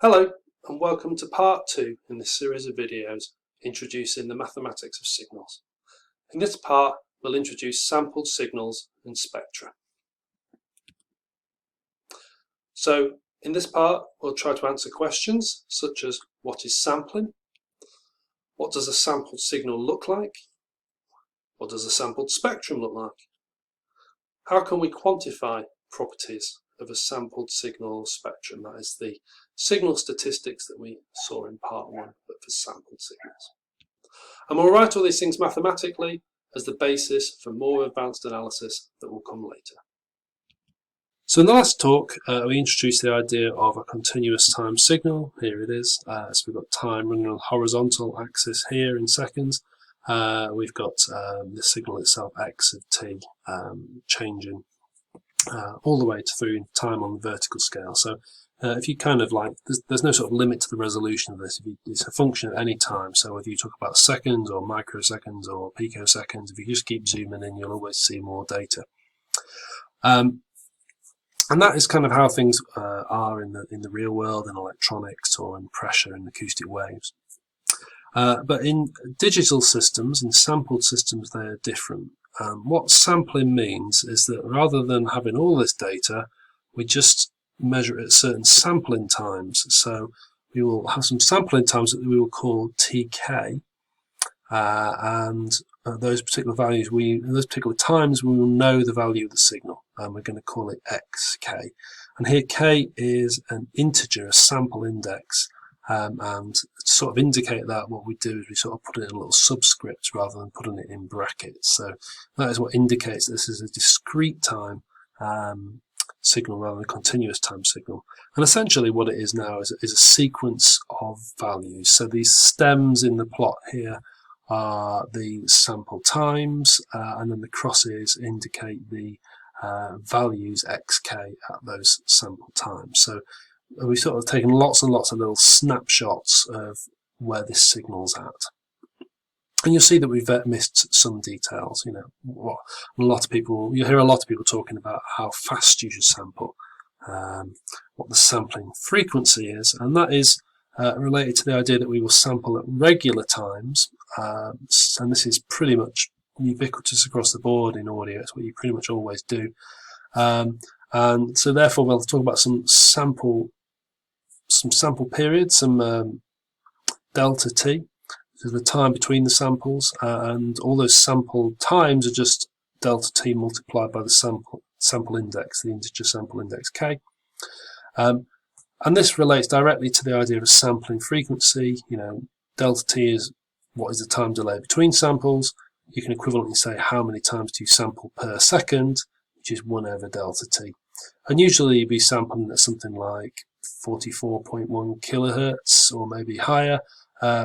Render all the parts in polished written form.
Hello and welcome to part 2 in this series of videos introducing the mathematics of signals. In this part we'll introduce sampled signals and spectra. So in this part we'll try to answer questions such as what is sampling, what does a sampled signal look like, what does a sampled spectrum look like, how can we quantify properties of a sampled signal spectrum, that is the signal statistics that we saw in part 1 but for sampled signals. And we'll write all these things mathematically as the basis for more advanced analysis that will come later. So in the last talk we introduced the idea of a continuous time signal. Here it is. So we've got time running on the horizontal axis here in seconds. We've got the signal itself, x of t, changing all the way through time on the vertical scale. So if you kind of like, there's no sort of limit to the resolution of this. It's a function at any time. So whether you talk about seconds or microseconds or picoseconds, if you just keep zooming in, you'll always see more data. And that is kind of how things are in the real world, in electronics or in pressure and acoustic waves. But in digital systems and sampled systems, they are different. What sampling means is that rather than having all this data, we just measure it at certain sampling times. So we will have some sampling times that we will call TK, and those particular values, those particular times, we will know the value of the signal, and we're going to call it XK. And here K is an integer, a sample index. And to sort of indicate that, what we do is we sort of put it in a little subscript rather than putting it in brackets. So that is what indicates this is a discrete time signal rather than a continuous time signal. And essentially what it is now is a sequence of values. So these stems in the plot here are the sample times, and then the crosses indicate the values xk at those sample times. So we've sort of taken lots and lots of little snapshots of where this signal's at. And you'll see that we've missed some details. You know, you hear a lot of people talking about how fast you should sample, what the sampling frequency is, and that is related to the idea that we will sample at regular times, and this is pretty much ubiquitous across the board in audio. It's what you pretty much always do. And so therefore we'll talk about some sample periods, some delta t, so the time between the samples, and all those sample times are just delta t multiplied by the sample index, the integer sample index k. And this relates directly to the idea of a sampling frequency. You know, delta t is what is the time delay between samples. You can equivalently say how many times do you sample per second, which is 1 over delta t. And usually you'd be sampling at something like 44.1 kilohertz or maybe higher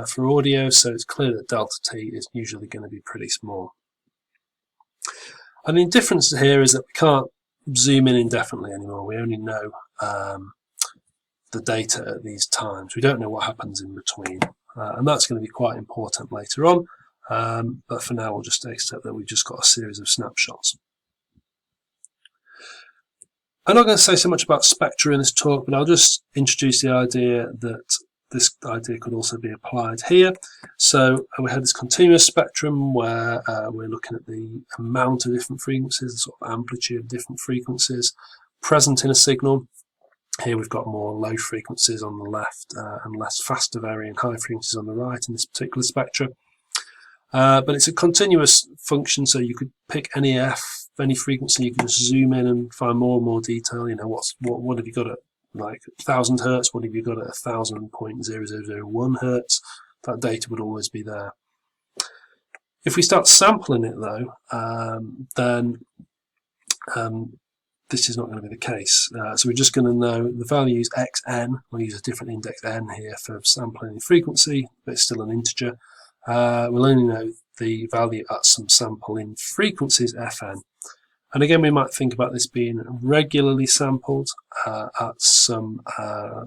for audio, so it's clear that delta t is usually going to be pretty small. And the difference here is that we can't zoom in indefinitely anymore. We only know the data at these times. We don't know what happens in between, and that's going to be quite important later on, but for now we'll just accept that we've just got a series of snapshots. I'm not going to say so much about spectra in this talk, but I'll just introduce the idea that this idea could also be applied here. So we have this continuous spectrum where we're looking at the amount of different frequencies, the sort of amplitude of different frequencies present in a signal. Here we've got more low frequencies on the left and less faster varying high frequencies on the right in this particular spectra. But it's a continuous function, so you could pick any any frequency, you can just zoom in and find more and more detail. You know, what have you got at like 1000 hertz? What have you got at 1000.0001 hertz? That data would always be there. If we start sampling it though, then this is not going to be the case. So we're just going to know the values xn. We'll use a different index n here for sampling frequency, but it's still an integer. We'll only know the value at some sample in frequencies fn. And again, we might think about this being regularly sampled at some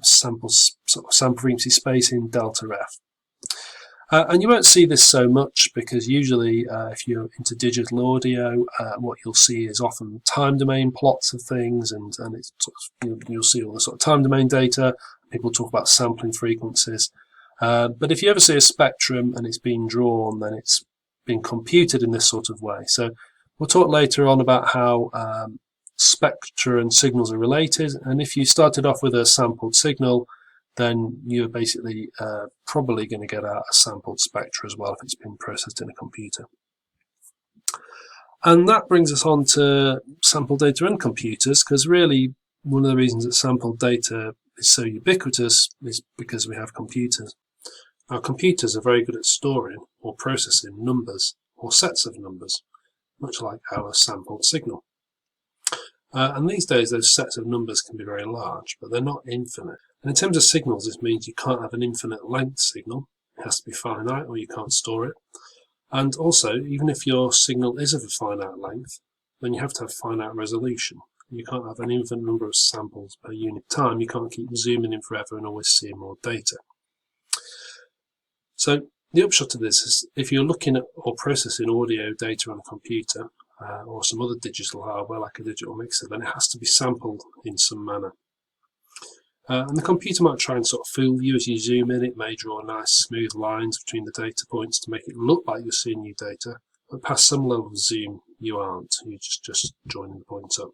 sample frequency space in delta f. And you won't see this so much because usually if you're into digital audio, what you'll see is often time domain plots of things, and it's sort of, you'll see all the sort of time domain data, people talk about sampling frequencies. But if you ever see a spectrum and it's been drawn, then it's been computed in this sort of way. So we'll talk later on about how spectra and signals are related, and if you started off with a sampled signal, then you're basically probably going to get out a sampled spectra as well if it's been processed in a computer. And that brings us on to sampled data and computers, because really one of the reasons that sampled data is so ubiquitous is because we have computers. Our computers are very good at storing or processing numbers or sets of numbers, much like our sampled signal. And these days those sets of numbers can be very large, but they're not infinite. And in terms of signals, this means you can't have an infinite length signal. It has to be finite or you can't store it. And also, even if your signal is of a finite length, then you have to have finite resolution. You can't have an infinite number of samples per unit time. You can't keep zooming in forever and always seeing more data. So the upshot of this is, if you're looking at or processing audio data on a computer or some other digital hardware like a digital mixer, then it has to be sampled in some manner. And the computer might try and sort of fool you as you zoom in. It may draw nice smooth lines between the data points to make it look like you're seeing new data, but past some level of zoom you aren't. You're just joining the points up.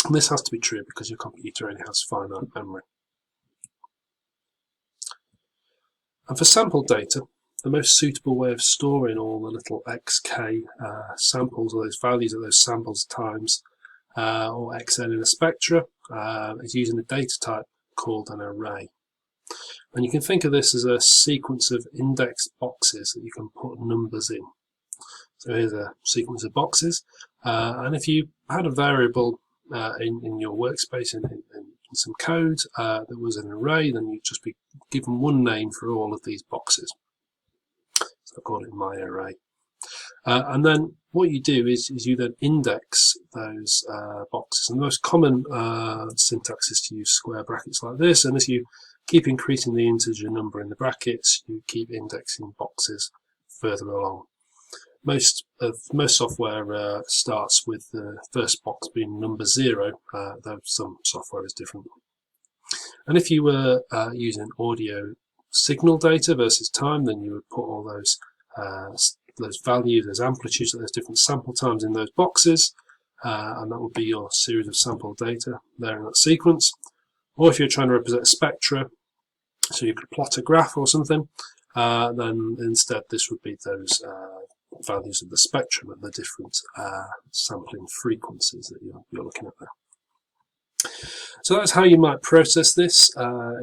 And this has to be true because your computer only has finite memory. And for sampled data, the most suitable way of storing all the little xk samples, or those values of those samples times, or xn in a spectra, is using a data type called an array. And you can think of this as a sequence of indexed boxes that you can put numbers in. So here's a sequence of boxes, and if you had a variable in your workspace in some code that was an array, then you'd just be given one name for all of these boxes. So I call it my array. And then what you do is you then index those boxes. And the most common syntax is to use square brackets like this, and as you keep increasing the integer number in the brackets, you keep indexing boxes further along. Most software starts with the first box being number 0, though some software is different. And if you were using audio signal data versus time, then you would put all those values, those amplitudes, those different sample times in those boxes, and that would be your series of sample data there in that sequence. Or if you're trying to represent a spectra, so you could plot a graph or something, then instead this would be those values of the spectrum at the different sampling frequencies that you're looking at there. So that's how you might process this.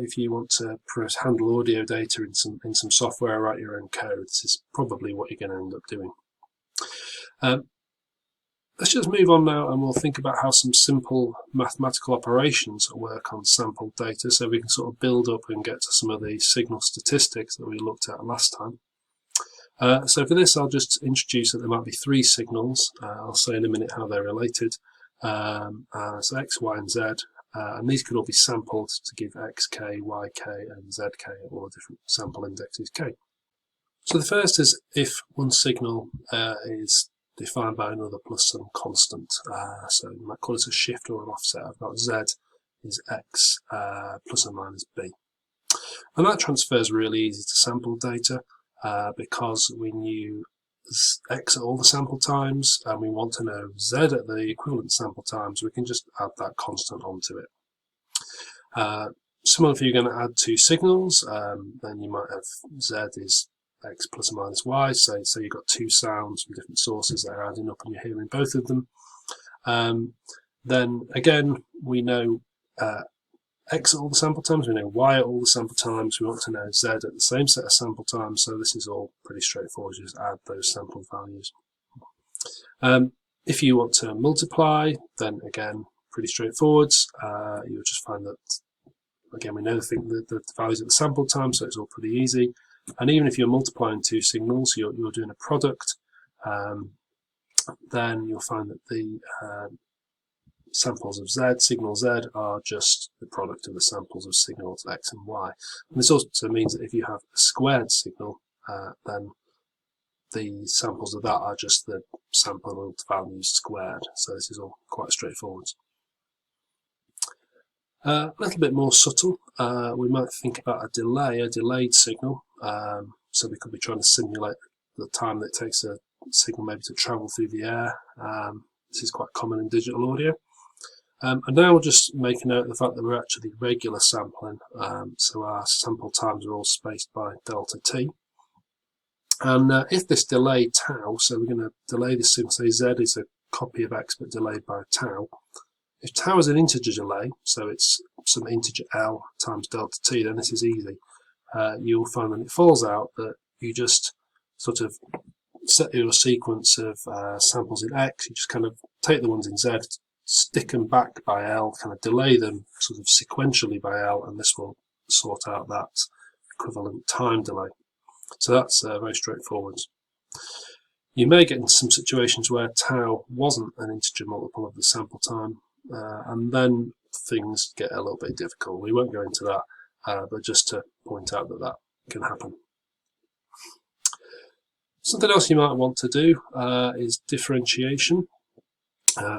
If you want to handle audio data in some software, write your own code, this is probably what you're going to end up doing. Let's just move on now and we'll think about how some simple mathematical operations work on sampled data, so we can sort of build up and get to some of the signal statistics that we looked at last time. So for this, I'll just introduce that there might be 3 signals. I'll say in a minute how they're related. So X, Y, and Z, and these could all be sampled to give xk, yk, and zk at all the different sample indexes k. So the first is if one signal is defined by another plus some constant. So you might call it a shift or an offset. I've got Z is X plus or minus B. And that transfer is really easy to sample data because we knew X at all the sample times and we want to know Z at the equivalent sample times. We can just add that constant onto it. Similar if you're going to add 2 signals, then you might have Z is X plus or minus Y, so you've got 2 sounds from different sources that are adding up and you're hearing both of them. Then again, we know X at all the sample times, we know Y at all the sample times, we want to know Z at the same set of sample times, so this is all pretty straightforward, just add those sample values. If you want to multiply, then again, pretty straightforward. You'll just find that, again, we know the values at the sample time, so it's all pretty easy. And even if you're multiplying 2 signals, you're doing a product, then you'll find that the samples of Z, signal Z, are just the product of the samples of signals X and Y. And this also means that if you have a squared signal, then the samples of that are just the sampled values squared. So this is all quite straightforward. A little bit more subtle, we might think about a delayed signal. So we could be trying to simulate the time that it takes a signal maybe to travel through the air. This is quite common in digital audio. And now we'll just make a note of the fact that we're actually regular sampling, so our sample times are all spaced by delta t. And if this delay tau, so we're going to delay this signal, say z is a copy of x but delayed by tau. If tau is an integer delay, so it's some integer L times delta t, then this is easy. You'll find when it falls out that you just sort of set your sequence of samples in x, you just kind of take the ones in z, stick them back by L, kind of delay them sort of sequentially by L, and this will sort out that equivalent time delay. So that's very straightforward. You may get into some situations where tau wasn't an integer multiple of the sample time, and then things get a little bit difficult. We won't go into that, but just to point out that that can happen. Something else you might want to do is differentiation.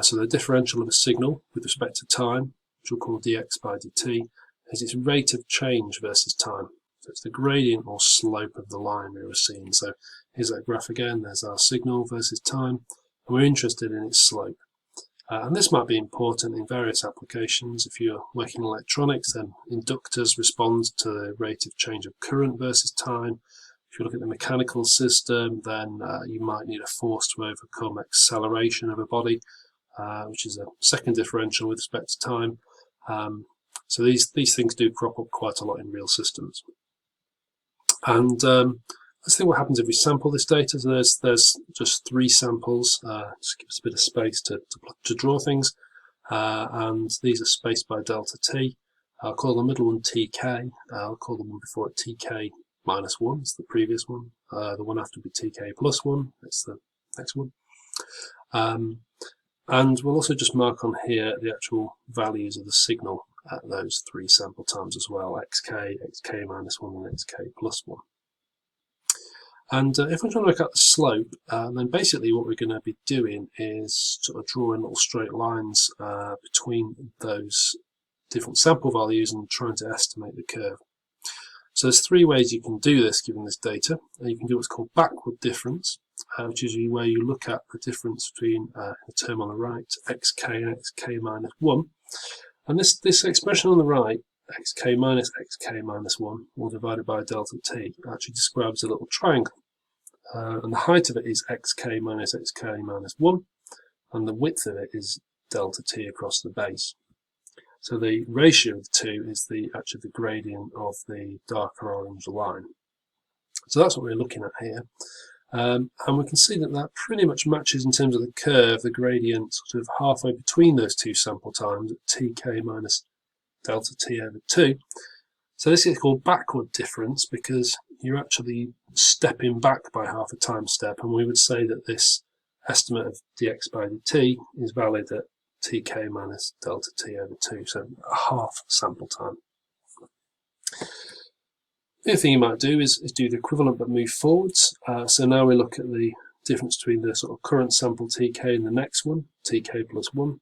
So the differential of a signal with respect to time, which we'll call dx by dt, is its rate of change versus time. So it's the gradient or slope of the line we were seeing. So here's that graph again, there's our signal versus time, and we're interested in its slope. And this might be important in various applications. If you're working in electronics, then inductors respond to the rate of change of current versus time. If you look at the mechanical system, then you might need a force to overcome acceleration of a body, which is a second differential with respect to time. So these things do crop up quite a lot in real systems. And let's think what happens if we sample this data. So there's just 3 samples, just give us a bit of space to draw things, and these are spaced by delta t. I'll call the middle one tk, I'll call the one before it tk minus 1, it's the previous one, the one after will be tk plus 1, it's the next one. And we'll also just mark on here the actual values of the signal at those 3 sample times as well, xk, xk minus 1 and xk plus 1. And if we're trying to work out the slope, then basically what we're going to be doing is sort of drawing little straight lines between those different sample values and trying to estimate the curve. So there's 3 ways you can do this given this data. You can do what's called backward difference, which is where you look at the difference between the term on the right, xk and xk minus 1. And this expression on the right, xk minus 1, all divided by delta t, actually describes a little triangle. And the height of it is xk minus 1, and the width of it is delta t across the base. So the ratio of the two is actually the gradient of the darker orange line. So that's what we're looking at here. And we can see that that pretty much matches in terms of the curve, the gradient sort of halfway between those 2 sample times at tk minus delta t over 2. So this is called backward difference because you're actually stepping back by half a time step, and we would say that this estimate of dx by dt is valid at tk minus delta t over 2, so a half sample time. The other thing you might do is do the equivalent but move forwards. So now we look at the difference between the sort of current sample tk and the next one, tk plus 1.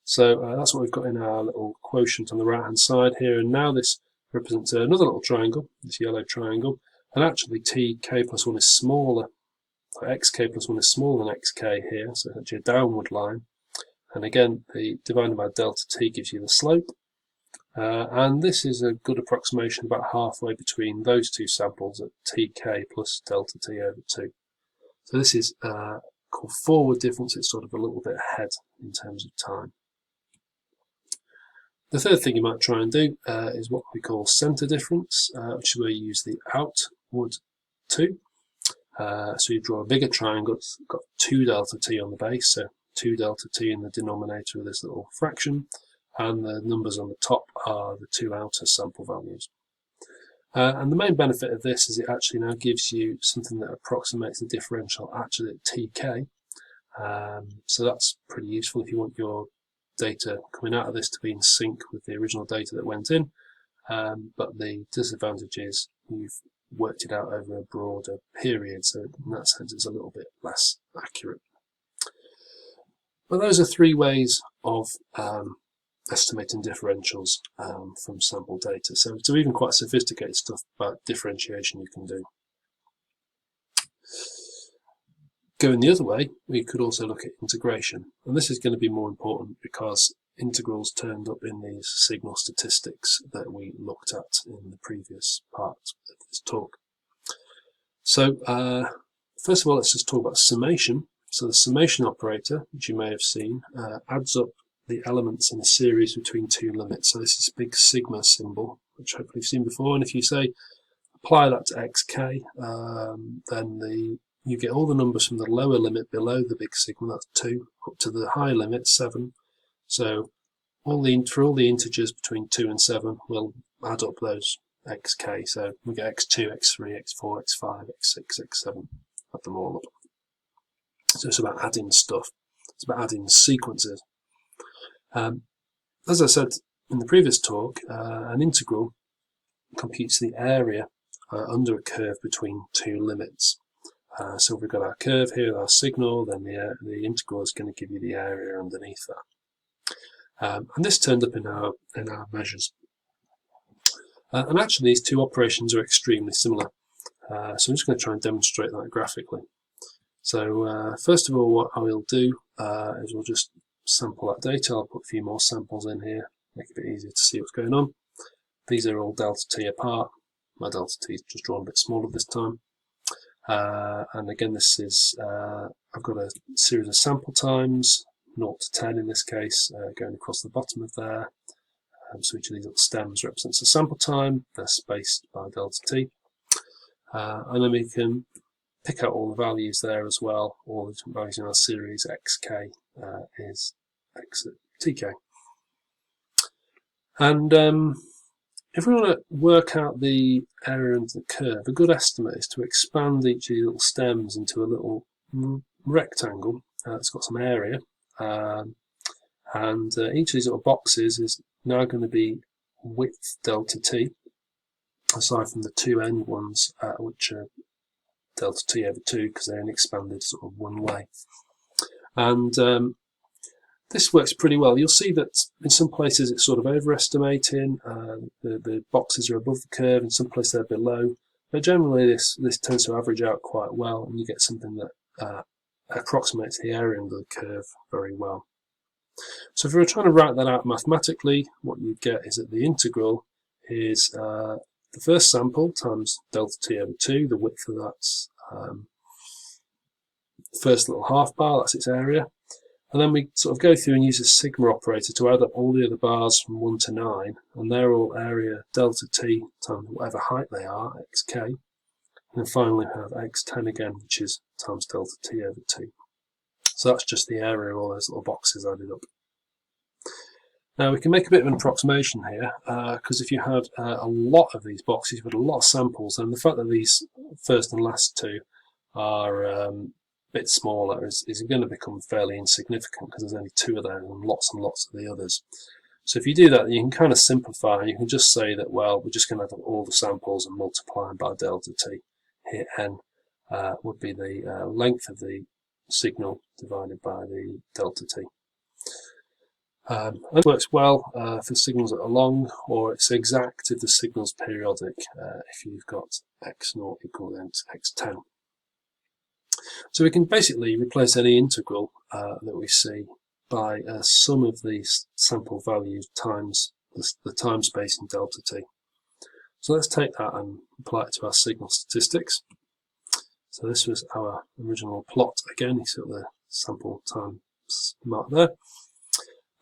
So that's what we've got in our little quotient on the right hand side here, and now this represents another little triangle, this yellow triangle, and actually tk plus 1 is smaller, so xk plus 1 is smaller than xk here, so it's actually a downward line. And again, the divided by delta t gives you the slope. And this is a good approximation about halfway between those 2 samples at tk plus delta t over 2. So this is called forward difference. It's sort of a little bit ahead in terms of time. The third thing you might try and do is what we call center difference, which is where you use the outward 2. So you draw a bigger triangle. It's got 2 delta t on the base, so 2 delta t in the denominator of this little fraction, and the numbers on the top are the 2 outer sample values. And the main benefit of this is it actually now gives you something that approximates the differential actually at tk. So that's pretty useful if you want your data coming out of this to be in sync with the original data that went in. But the disadvantage is you've worked it out over a broader period, so in that sense it's a little bit less accurate. But those are 3 ways of estimating differentials from sample data. So even quite sophisticated stuff about differentiation you can do. Going the other way, we could also look at integration, and this is going to be more important because integrals turned up in these signal statistics that we looked at in the previous part of this talk. So first of all, let's just talk about summation. So the summation operator, which you may have seen, adds up the elements in a series between two limits. So this is a big sigma symbol, which hopefully you've seen before, and if you say apply that to xk, then you get all the numbers from the lower limit below the big sigma, that's 2, up to the high limit, 7. So for all the integers between 2 and 7, we'll add up those xk. So we get x2, x3, x4, x5, x6, x7, add them all up. So it's about adding stuff. It's about adding sequences. As I said in the previous talk, an integral computes the area under a curve between two limits. So if we've got our curve here, our signal, then the integral is going to give you the area underneath that. And this turned up in our measures. And actually these two operations are extremely similar. So I'm just going to try and demonstrate that graphically. So first of all, what I will do is we'll just sample that data. I'll put a few more samples in here, make it a bit easier to see what's going on. These are all delta t apart. My delta t is just drawn a bit smaller this time. And again, this is, I've got a series of sample times, 0 to 10 in this case, going across the bottom of there. So each of these little stems represents a sample time. They're spaced by delta t. And then we can pick out all the values there as well. All the different values in our series, xk is x at tk. And if we want to work out the area under the curve, a good estimate is to expand each of these little stems into a little rectangle that's got some area. And each of these little boxes is now going to be width delta t, aside from the two end ones, which are delta t over 2, because they're only expanded sort of one way. And this works pretty well. You'll see that in some places it's sort of overestimating, the boxes are above the curve, in some places they're below, but generally this tends to average out quite well, and you get something that approximates the area under the curve very well. So if we were trying to write that out mathematically, what you'd get is that the integral is the first sample times delta t over 2, the width of that's the first little half bar, that's its area. And then we sort of go through and use a sigma operator to add up all the other bars from 1 to 9, and they're all area delta t times whatever height they are, xk. And then finally we have x10 again, which is times delta t over 2. So that's just the area of all those little boxes added up. Now we can make a bit of an approximation here, because if you had a lot of these boxes with a lot of samples, then the fact that these first and last two are a bit smaller is going to become fairly insignificant, because there's only 2 of those and lots of the others. So if you do that, you can kind of simplify, and you can just say that, well, we're just going to have all the samples and multiply them by delta t. Here n would be the length of the signal divided by the delta t. And it works well for signals that are long, or it's exact if the signal's periodic, if you've got x0 equal then to x10. So we can basically replace any integral that we see by a sum of these sample values times the time space in delta t. So let's take that and apply it to our signal statistics. So this was our original plot again, you see the sample time marked there.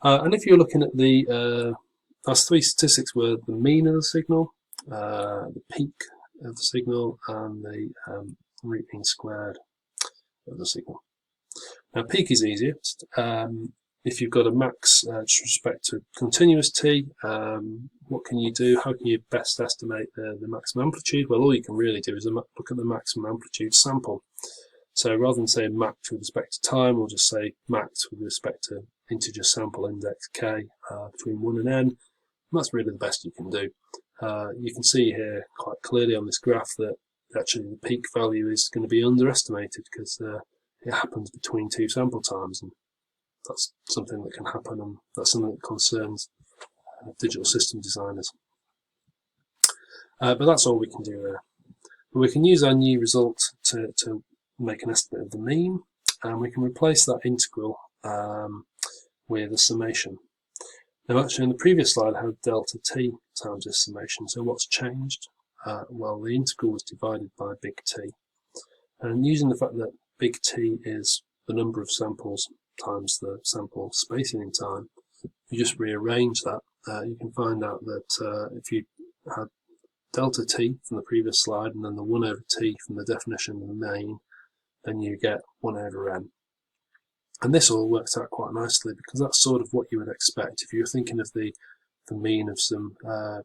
And if you're looking at the, our 3 statistics were the mean of the signal, the peak of the signal, and the root mean squared of the signal. Now peak is easiest. If you've got a max with respect to continuous t, what can you do? How can you best estimate the maximum amplitude? Well, all you can really do is look at the maximum amplitude sample. So rather than saying max with respect to time, we'll just say max with respect to integer sample index k between 1 and n. And that's really the best you can do. You can see here quite clearly on this graph that actually the peak value is going to be underestimated, because it happens between 2 sample times, and that's something that can happen, and that's something that concerns digital system designers. But that's all we can do there. But we can use our new result to make an estimate of the mean, and we can replace that integral with a summation. Now actually in the previous slide I had delta t times this summation, so what's changed? Well, the integral was divided by big T, and using the fact that big T is the number of samples times the sample spacing in time, if you just rearrange that, you can find out that if you had delta t from the previous slide and then the 1 over t from the definition of the mean, then you get 1 over n. And this all works out quite nicely because that's sort of what you would expect. If you're thinking of the mean of some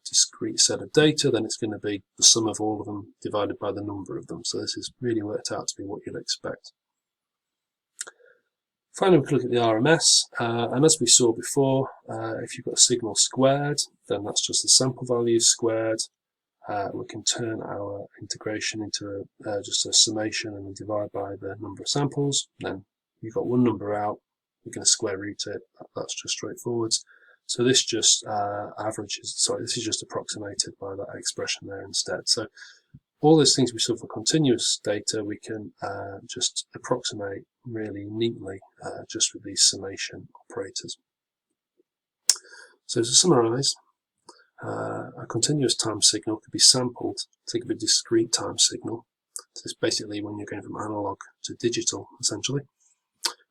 discrete set of data, then it's going to be the sum of all of them divided by the number of them. So this has really worked out to be what you'd expect. Finally, we can look at the RMS, and as we saw before, if you've got a signal squared, then that's just the sample value squared. We can turn our integration into just a summation and divide by the number of samples. Then you've got one number out, we're going to square root it, that's just straightforward. So this just this is just approximated by that expression there instead. So all those things we saw for continuous data, we can just approximate really neatly just with these summation operators. So to summarise, a continuous time signal could be sampled. Think of a discrete time signal. So it's basically when you're going from analog to digital, essentially.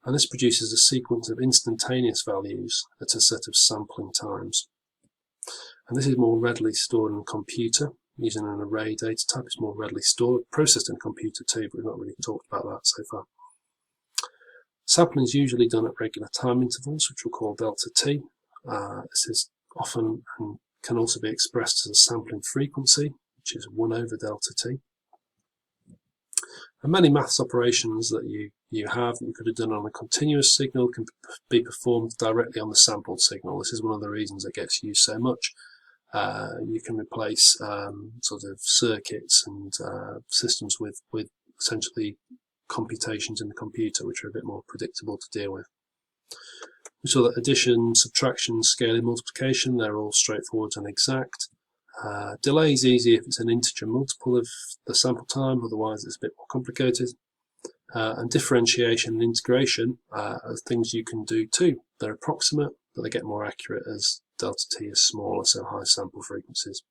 And this produces a sequence of instantaneous values at a set of sampling times. And this is more readily stored in a computer using an array data type. It's more readily stored, processed in a computer too, but we've not really talked about that so far. Sampling is usually done at regular time intervals, which we'll call delta t. This is often and can also be expressed as a sampling frequency, which is 1 over delta t. And many maths operations that you could have done on a continuous signal can be performed directly on the sampled signal. This is one of the reasons it gets used so much. You can replace sort of circuits and systems with essentially computations in the computer, which are a bit more predictable to deal with. We saw that addition, subtraction, scaling, multiplication, they're all straightforward and exact. Delay is easy if it's an integer multiple of the sample time, otherwise it's a bit more complicated. And differentiation and integration are things you can do too. They're approximate, but they get more accurate as delta t is smaller, so high sample frequencies.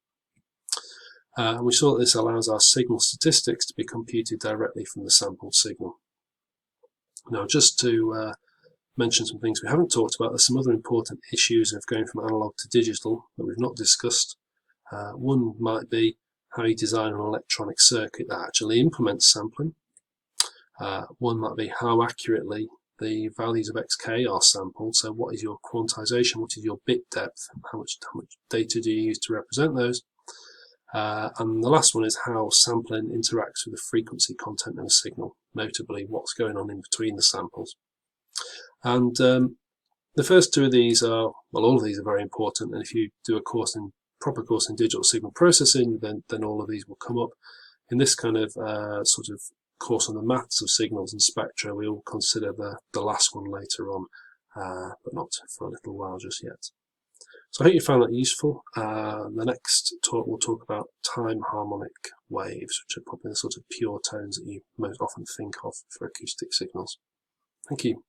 And we saw that this allows our signal statistics to be computed directly from the sampled signal. Now, just to mention some things we haven't talked about, there's some other important issues of going from analog to digital that we've not discussed. One might be how you design an electronic circuit that actually implements sampling. One might be how accurately the values of xk are sampled. So what is your quantization? What is your bit depth? How much data do you use to represent those? And the last one is how sampling interacts with the frequency content of a signal, notably what's going on in between the samples. And the first two of these are, well, all of these are very important, and if you do a proper course in digital signal processing, then all of these will come up. In this kind of sort of course on the maths of signals and spectra, we will consider the last one later on, but not for a little while just yet. So I hope you found that useful. The next talk we'll talk about time harmonic waves, which are probably the sort of pure tones that you most often think of for acoustic signals. Thank you.